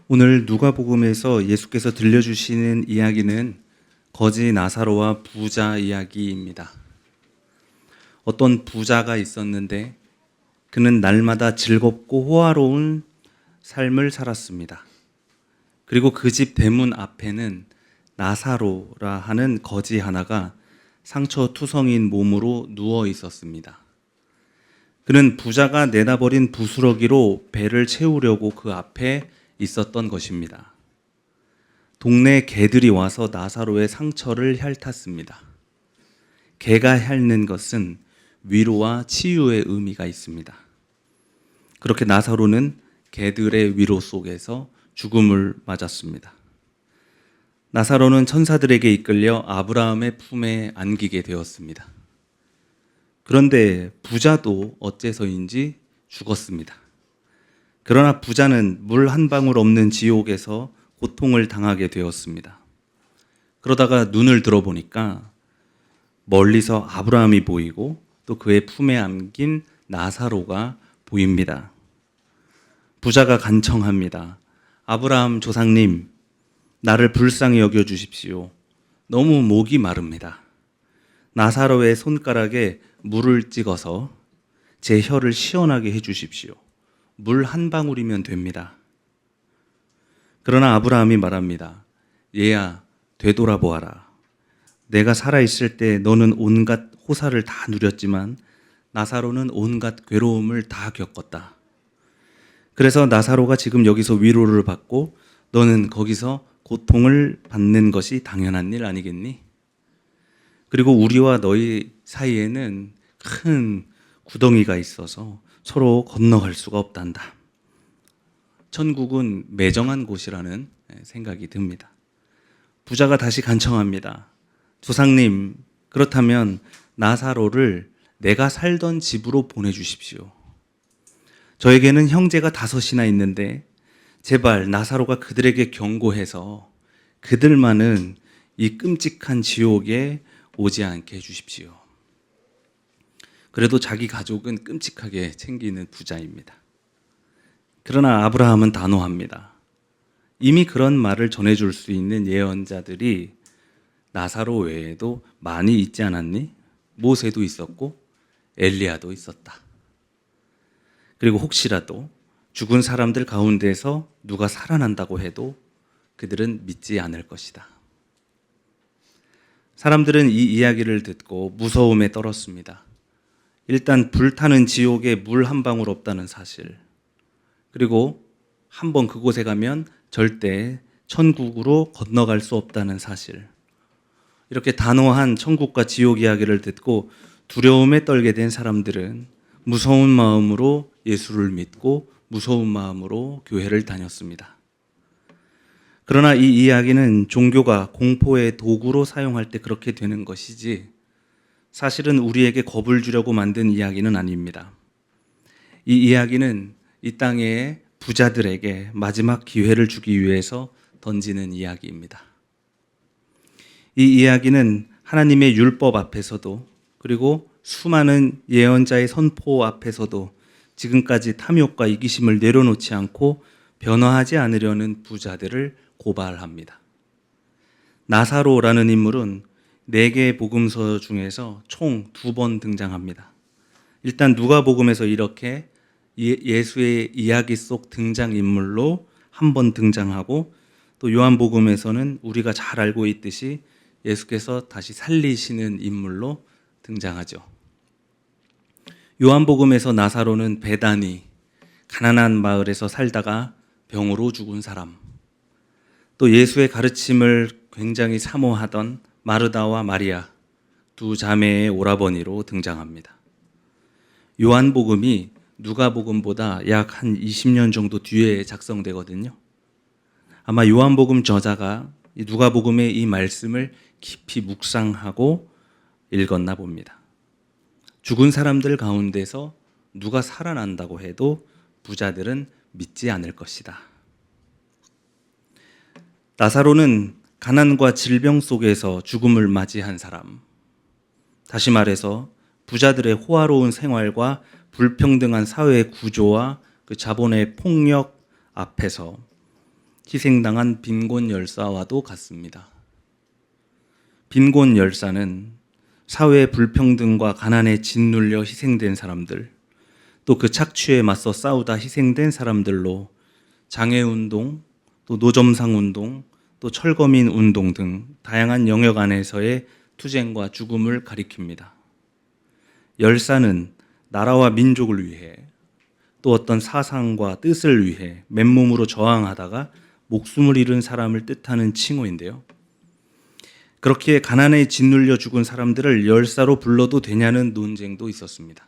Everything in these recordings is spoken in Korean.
오늘 누가복음에서 예수께서 들려주시는 이야기는 거지 나사로와 부자 이야기입니다. 어떤 부자가 있었는데 그는 날마다 즐겁고 호화로운 삶을 살았습니다. 그리고 그 집 대문 앞에는 나사로라 하는 거지 하나가 상처투성인 몸으로 누워 있었습니다. 그는 부자가 내다버린 부스러기로 배를 채우려고 그 앞에 있었던 것입니다. 동네 개들이 와서 나사로의 상처를 핥았습니다. 개가 핥는 것은 위로와 치유의 의미가 있습니다. 그렇게 나사로는 개들의 위로 속에서 죽음을 맞았습니다. 나사로는 천사들에게 이끌려 아브라함의 품에 안기게 되었습니다. 그런데 부자도 어째서인지 죽었습니다. 그러나 부자는 물 한 방울 없는 지옥에서 고통을 당하게 되었습니다. 그러다가 눈을 들어보니까 멀리서 아브라함이 보이고 또 그의 품에 안긴 나사로가 보입니다. 부자가 간청합니다. 아브라함 조상님, 나를 불쌍히 여겨주십시오. 너무 목이 마릅니다. 나사로의 손가락에 물을 찍어서 제 혀를 시원하게 해주십시오. 물 한 방울이면 됩니다. 그러나 아브라함이 말합니다. 얘야, 되돌아보아라. 내가 살아있을 때 너는 온갖 호사를 다 누렸지만 나사로는 온갖 괴로움을 다 겪었다. 그래서 나사로가 지금 여기서 위로를 받고 너는 거기서 고통을 받는 것이 당연한 일 아니겠니? 그리고 우리와 너희 사이에는 큰 구덩이가 있어서 서로 건너갈 수가 없단다. 천국은 매정한 곳이라는 생각이 듭니다. 부자가 다시 간청합니다. 조상님, 그렇다면 나사로를 내가 살던 집으로 보내주십시오. 저에게는 형제가 5이나 있는데 제발 나사로가 그들에게 경고해서 그들만은 이 끔찍한 지옥에 오지 않게 해주십시오. 그래도 자기 가족은 끔찍하게 챙기는 부자입니다. 그러나 아브라함은 단호합니다. 이미 그런 말을 전해줄 수 있는 예언자들이 나사로 외에도 많이 있지 않았니? 모세도 있었고 엘리야도 있었다. 그리고 혹시라도 죽은 사람들 가운데서 누가 살아난다고 해도 그들은 믿지 않을 것이다. 사람들은 이 이야기를 듣고 무서움에 떨었습니다. 일단 불타는 지옥에 물 한 방울 없다는 사실, 그리고 한번 그곳에 가면 절대 천국으로 건너갈 수 없다는 사실, 이렇게 단호한 천국과 지옥 이야기를 듣고 두려움에 떨게 된 사람들은 무서운 마음으로 예수를 믿고 무서운 마음으로 교회를 다녔습니다. 그러나 이 이야기는 종교가 공포의 도구로 사용할 때 그렇게 되는 것이지 사실은 우리에게 겁을 주려고 만든 이야기는 아닙니다. 이 이야기는 이 땅의 부자들에게 마지막 기회를 주기 위해서 던지는 이야기입니다. 이 이야기는 하나님의 율법 앞에서도 그리고 수많은 예언자의 선포 앞에서도 지금까지 탐욕과 이기심을 내려놓지 않고 변화하지 않으려는 부자들을 고발합니다. 나사로라는 인물은 4개의 복음서 중에서 총 2번 등장합니다. 일단 누가복음에서 이렇게 예수의 이야기 속 등장인물로 한 번 등장하고 또 요한복음에서는 우리가 잘 알고 있듯이 예수께서 다시 살리시는 인물로 등장하죠. 요한복음에서 나사로는 베다니, 가난한 마을에서 살다가 병으로 죽은 사람, 또 예수의 가르침을 굉장히 사모하던 마르다와 마리아, 2 자매의 오라버니로 등장합니다. 요한복음이 누가복음보다 약 한 20년 정도 뒤에 작성되거든요. 아마 요한복음 저자가 누가복음의 이 말씀을 깊이 묵상하고 읽었나 봅니다. 죽은 사람들 가운데서 누가 살아난다고 해도 부자들은 믿지 않을 것이다. 나사로는 가난과 질병 속에서 죽음을 맞이한 사람, 다시 말해서 부자들의 호화로운 생활과 불평등한 사회 구조와 그 자본의 폭력 앞에서 희생당한 빈곤 열사와도 같습니다. 빈곤 열사는 사회 불평등과 가난에 짓눌려 희생된 사람들, 또 그 착취에 맞서 싸우다 희생된 사람들로 장애운동, 또 노점상운동, 또 철거민 운동 등 다양한 영역 안에서의 투쟁과 죽음을 가리킵니다. 열사는 나라와 민족을 위해 또 어떤 사상과 뜻을 위해 맨몸으로 저항하다가 목숨을 잃은 사람을 뜻하는 칭호인데요. 그렇기에 가난에 짓눌려 죽은 사람들을 열사로 불러도 되냐는 논쟁도 있었습니다.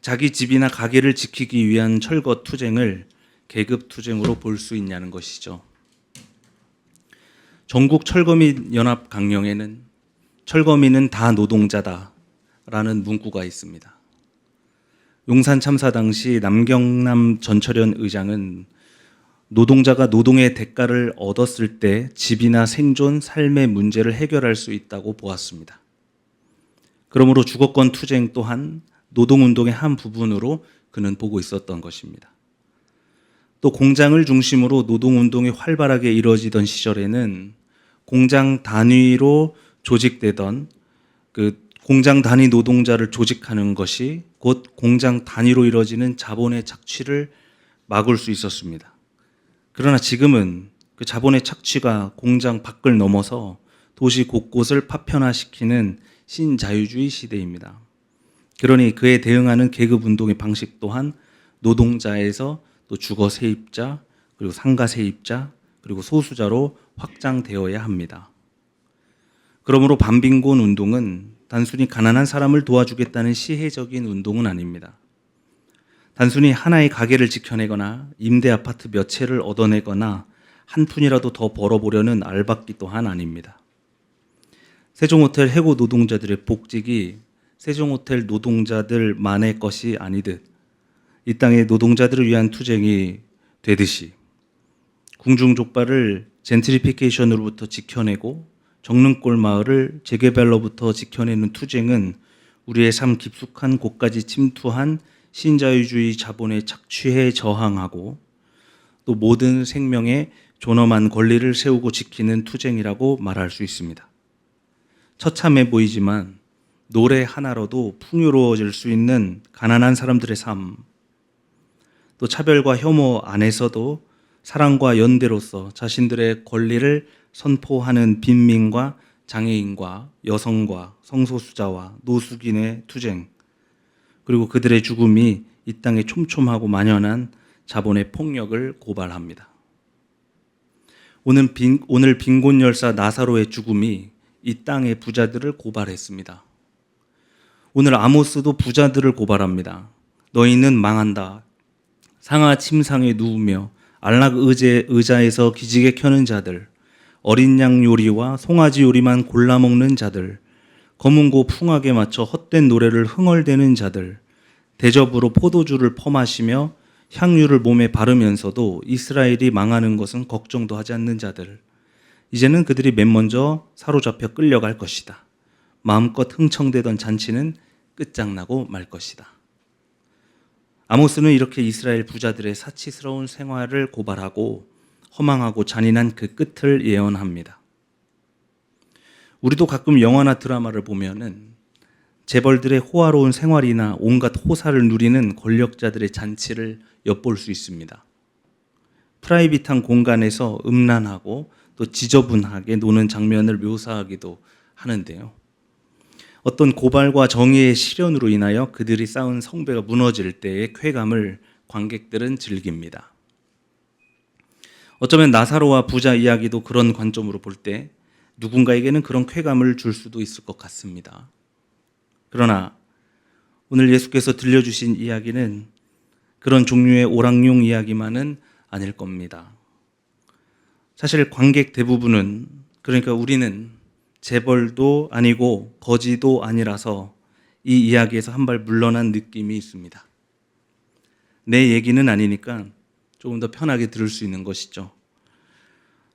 자기 집이나 가게를 지키기 위한 철거 투쟁을 계급 투쟁으로 볼 수 있냐는 것이죠. 전국 철거민 연합 강령에는 철거민은 다 노동자다라는 문구가 있습니다. 용산 참사 당시 남경남 전철현 의장은 노동자가 노동의 대가를 얻었을 때 집이나 생존, 삶의 문제를 해결할 수 있다고 보았습니다. 그러므로 주거권 투쟁 또한 노동운동의 한 부분으로 그는 보고 있었던 것입니다. 또 공장을 중심으로 노동운동이 활발하게 이루어지던 시절에는 공장 단위로 조직되던 그 공장 단위 노동자를 조직하는 것이 곧 공장 단위로 이루어지는 자본의 착취를 막을 수 있었습니다. 그러나 지금은 그 자본의 착취가 공장 밖을 넘어서 도시 곳곳을 파편화시키는 신자유주의 시대입니다. 그러니 그에 대응하는 계급운동의 방식 또한 노동자에서 또 주거 세입자, 그리고 상가 세입자, 그리고 소수자로 확장되어야 합니다. 그러므로 반빈곤 운동은 단순히 가난한 사람을 도와주겠다는 시혜적인 운동은 아닙니다. 단순히 하나의 가게를 지켜내거나 임대 아파트 몇 채를 얻어내거나 한 푼이라도 더 벌어보려는 알박기 또한 아닙니다. 세종호텔 해고 노동자들의 복직이 세종호텔 노동자들만의 것이 아니듯 이 땅의 노동자들을 위한 투쟁이 되듯이 궁중족발을 젠트리피케이션으로부터 지켜내고 정릉골 마을을 재개발로부터 지켜내는 투쟁은 우리의 삶 깊숙한 곳까지 침투한 신자유주의 자본에 착취해 저항하고 또 모든 생명의 존엄한 권리를 세우고 지키는 투쟁이라고 말할 수 있습니다. 처참해 보이지만 노래 하나로도 풍요로워질 수 있는 가난한 사람들의 삶, 또 차별과 혐오 안에서도 사랑과 연대로서 자신들의 권리를 선포하는 빈민과 장애인과 여성과 성소수자와 노숙인의 투쟁, 그리고 그들의 죽음이 이 땅에 촘촘하고 만연한 자본의 폭력을 고발합니다. 오늘 빈곤 열사 나사로의 죽음이 이 땅의 부자들을 고발했습니다. 오늘 아모스도 부자들을 고발합니다. 너희는 망한다. 상하 침상에 누우며 안락 의자에서 기지개 켜는 자들, 어린 양 요리와 송아지 요리만 골라 먹는 자들, 검은고 풍악에 맞춰 헛된 노래를 흥얼대는 자들, 대접으로 포도주를 퍼마시며 향유를 몸에 바르면서도 이스라엘이 망하는 것은 걱정도 하지 않는 자들, 이제는 그들이 맨 먼저 사로잡혀 끌려갈 것이다. 마음껏 흥청대던 잔치는 끝장나고 말 것이다. 아모스는 이렇게 이스라엘 부자들의 사치스러운 생활을 고발하고 허망하고 잔인한 그 끝을 예언합니다. 우리도 가끔 영화나 드라마를 보면은 재벌들의 호화로운 생활이나 온갖 호사를 누리는 권력자들의 잔치를 엿볼 수 있습니다. 프라이빗한 공간에서 음란하고 또 지저분하게 노는 장면을 묘사하기도 하는데요. 어떤 고발과 정의의 실현으로 인하여 그들이 쌓은 성배가 무너질 때의 쾌감을 관객들은 즐깁니다. 어쩌면 나사로와 부자 이야기도 그런 관점으로 볼 때 누군가에게는 그런 쾌감을 줄 수도 있을 것 같습니다. 그러나 오늘 예수께서 들려주신 이야기는 그런 종류의 오랑용 이야기만은 아닐 겁니다. 사실 관객 대부분은, 그러니까 우리는 재벌도 아니고 거지도 아니라서 이 이야기에서 한 발 물러난 느낌이 있습니다. 내 얘기는 아니니까 조금 더 편하게 들을 수 있는 것이죠.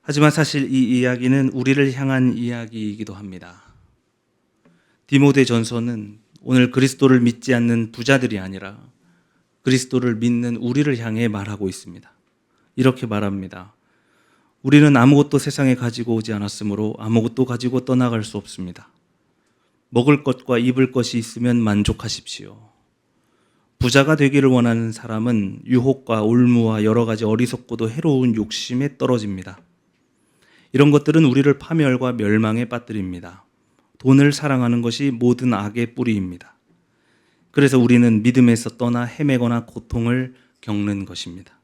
하지만 사실 이 이야기는 우리를 향한 이야기이기도 합니다. 디모데 전서는 오늘 그리스도를 믿지 않는 부자들이 아니라 그리스도를 믿는 우리를 향해 말하고 있습니다. 이렇게 말합니다. 우리는 아무것도 세상에 가지고 오지 않았으므로 아무것도 가지고 떠나갈 수 없습니다. 먹을 것과 입을 것이 있으면 만족하십시오. 부자가 되기를 원하는 사람은 유혹과 올무와 여러 가지 어리석고도 해로운 욕심에 떨어집니다. 이런 것들은 우리를 파멸과 멸망에 빠뜨립니다. 돈을 사랑하는 것이 모든 악의 뿌리입니다. 그래서 우리는 믿음에서 떠나 헤매거나 고통을 겪는 것입니다.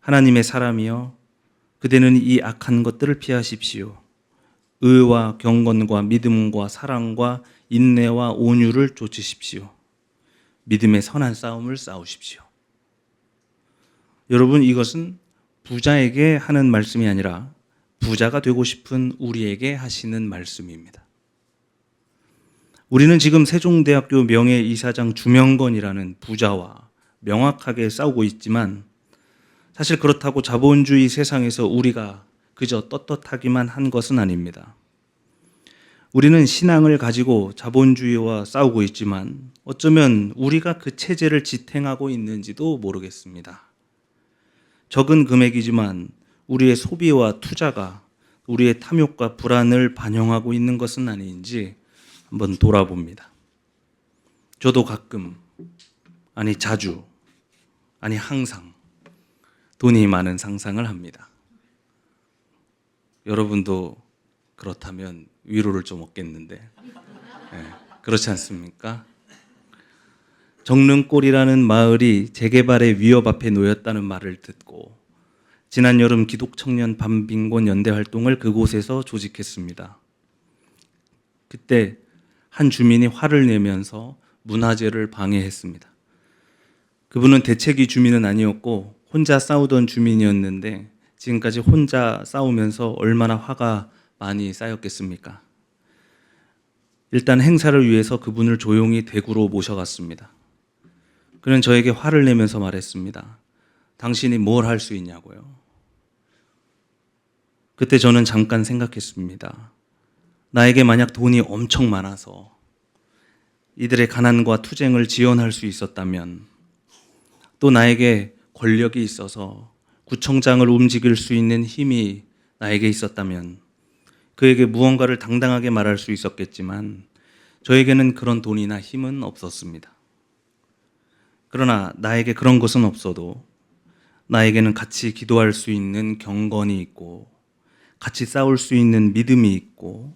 하나님의 사람이여, 그대는 이 악한 것들을 피하십시오. 의와 경건과 믿음과 사랑과 인내와 온유를 좇으십시오. 믿음의 선한 싸움을 싸우십시오. 여러분, 이것은 부자에게 하는 말씀이 아니라 부자가 되고 싶은 우리에게 하시는 말씀입니다. 우리는 지금 세종대학교 명예이사장 주명건이라는 부자와 명확하게 싸우고 있지만, 사실 그렇다고 자본주의 세상에서 우리가 그저 떳떳하기만 한 것은 아닙니다. 우리는 신앙을 가지고 자본주의와 싸우고 있지만 어쩌면 우리가 그 체제를 지탱하고 있는지도 모르겠습니다. 적은 금액이지만 우리의 소비와 투자가 우리의 탐욕과 불안을 반영하고 있는 것은 아닌지 한번 돌아봅니다. 저도 가끔, 아니 자주, 아니 항상 돈이 많은 상상을 합니다. 여러분도 그렇다면 위로를 좀 얻겠는데, 그렇지 않습니까? 정릉골이라는 마을이 재개발의 위협 앞에 놓였다는 말을 듣고 지난 여름 기독청년 반빈곤 연대 활동을 그곳에서 조직했습니다. 그때 한 주민이 화를 내면서 문화재를 방해했습니다. 그분은 대책위 주민은 아니었고 혼자 싸우던 주민이었는데 지금까지 혼자 싸우면서 얼마나 화가 많이 쌓였겠습니까? 일단 행사를 위해서 그분을 조용히 대구로 모셔갔습니다. 그는 저에게 화를 내면서 말했습니다. 당신이 뭘 할 수 있냐고요. 그때 저는 잠깐 생각했습니다. 나에게 만약 돈이 엄청 많아서 이들의 가난과 투쟁을 지원할 수 있었다면, 또 나에게 권력이 있어서 구청장을 움직일 수 있는 힘이 나에게 있었다면 그에게 무언가를 당당하게 말할 수 있었겠지만 저에게는 그런 돈이나 힘은 없었습니다. 그러나 나에게 그런 것은 없어도 나에게는 같이 기도할 수 있는 경건이 있고 같이 싸울 수 있는 믿음이 있고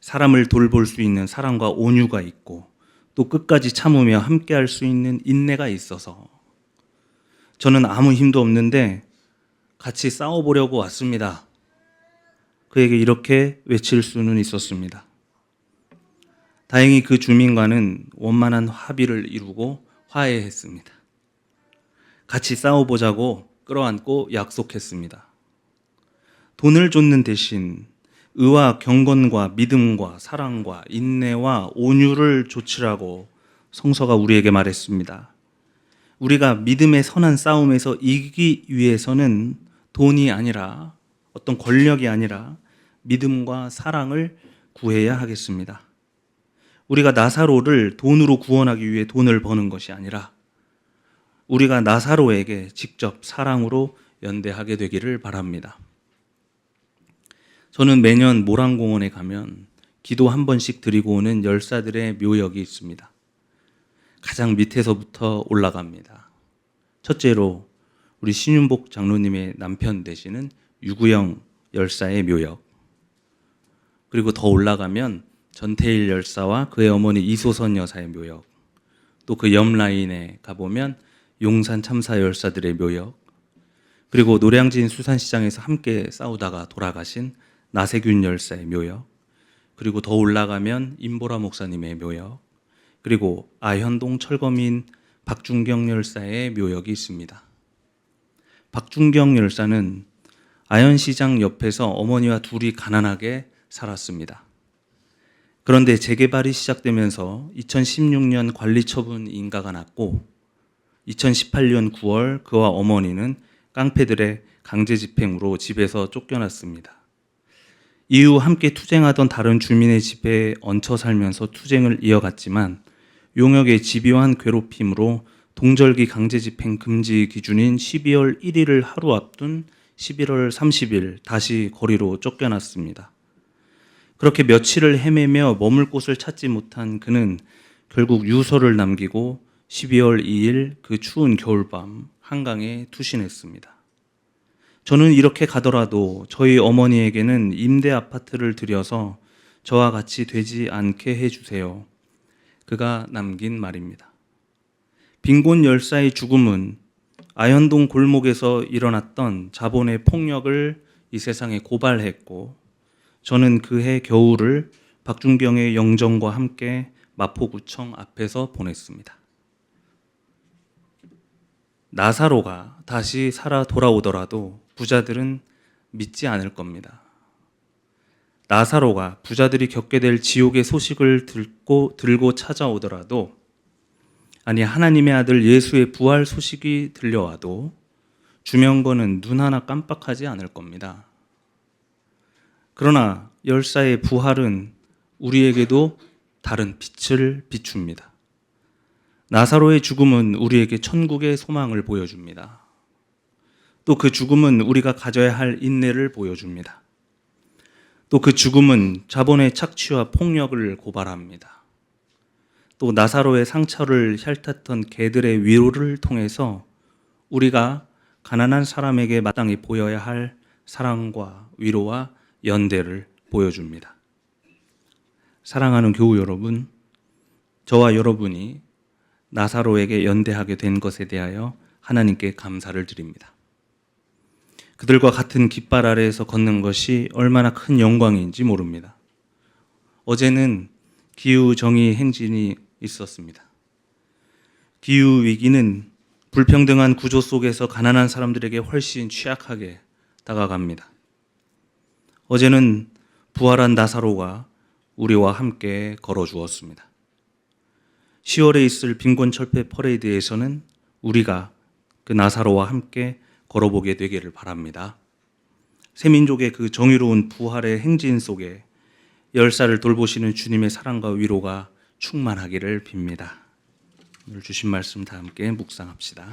사람을 돌볼 수 있는 사랑과 온유가 있고 또 끝까지 참으며 함께할 수 있는 인내가 있어서 저는 아무 힘도 없는데 같이 싸워보려고 왔습니다. 그에게 이렇게 외칠 수는 있었습니다. 다행히 그 주민과는 원만한 합의를 이루고 화해했습니다. 같이 싸워보자고 끌어안고 약속했습니다. 돈을 쫓는 대신 의와 경건과 믿음과 사랑과 인내와 온유를 좇으라고 성서가 우리에게 말했습니다. 우리가 믿음의 선한 싸움에서 이기기 위해서는 돈이 아니라 어떤 권력이 아니라 믿음과 사랑을 구해야 하겠습니다. 우리가 나사로를 돈으로 구원하기 위해 돈을 버는 것이 아니라 우리가 나사로에게 직접 사랑으로 연대하게 되기를 바랍니다. 저는 매년 모란공원에 가면 기도 한 번씩 드리고 오는 열사들의 묘역이 있습니다. 가장 밑에서부터 올라갑니다. 첫째로 우리 신윤복 장로님의 남편 되시는 유구영 열사의 묘역, 그리고 더 올라가면 전태일 열사와 그의 어머니 이소선 여사의 묘역, 또 그 옆 라인에 가보면 용산 참사 열사들의 묘역, 그리고 노량진 수산시장에서 함께 싸우다가 돌아가신 나세균 열사의 묘역, 그리고 더 올라가면 임보라 목사님의 묘역, 그리고 아현동 철거민 박준경 열사의 묘역이 있습니다. 박준경 열사는 아현시장 옆에서 어머니와 둘이 가난하게 살았습니다. 그런데 재개발이 시작되면서 2016년 관리처분 인가가 났고 2018년 9월 그와 어머니는 깡패들의 강제집행으로 집에서 쫓겨났습니다. 이후 함께 투쟁하던 다른 주민의 집에 얹혀 살면서 투쟁을 이어갔지만 용역의 집요한 괴롭힘으로 동절기 강제집행 금지 기준인 12월 1일을 하루 앞둔 11월 30일 다시 거리로 쫓겨났습니다. 그렇게 며칠을 헤매며 머물 곳을 찾지 못한 그는 결국 유서를 남기고 12월 2일 그 추운 겨울밤 한강에 투신했습니다. 저는 이렇게 가더라도 저희 어머니에게는 임대 아파트를 들여서 저와 같이 되지 않게 해주세요. 그가 남긴 말입니다. 빈곤 열사의 죽음은 아현동 골목에서 일어났던 자본의 폭력을 이 세상에 고발했고, 저는 그해 겨울을 박준경의 영정과 함께 마포구청 앞에서 보냈습니다. 나사로가 다시 살아 돌아오더라도 부자들은 믿지 않을 겁니다. 나사로가 부자들이 겪게 될 지옥의 소식을 들고 찾아오더라도, 아니 하나님의 아들 예수의 부활 소식이 들려와도 주명건은 눈 하나 깜빡하지 않을 겁니다. 그러나 열사의 부활은 우리에게도 다른 빛을 비춥니다. 나사로의 죽음은 우리에게 천국의 소망을 보여줍니다. 또 그 죽음은 우리가 가져야 할 인내를 보여줍니다. 또 그 죽음은 자본의 착취와 폭력을 고발합니다. 또 나사로의 상처를 핥았던 개들의 위로를 통해서 우리가 가난한 사람에게 마땅히 보여야 할 사랑과 위로와 연대를 보여줍니다. 사랑하는 교우 여러분, 저와 여러분이 나사로에게 연대하게 된 것에 대하여 하나님께 감사를 드립니다. 그들과 같은 깃발 아래에서 걷는 것이 얼마나 큰 영광인지 모릅니다. 어제는 기후정의 행진이 있었습니다. 기후위기는 불평등한 구조 속에서 가난한 사람들에게 훨씬 취약하게 다가갑니다. 어제는 부활한 나사로가 우리와 함께 걸어주었습니다. 10월에 있을 빈곤철폐 퍼레이드에서는 우리가 그 나사로와 함께 걸어보게 되기를 바랍니다. 새민족의 그 정의로운 부활의 행진 속에 열사를 돌보시는 주님의 사랑과 위로가 충만하기를 빕니다. 오늘 주신 말씀 다 함께 묵상합시다.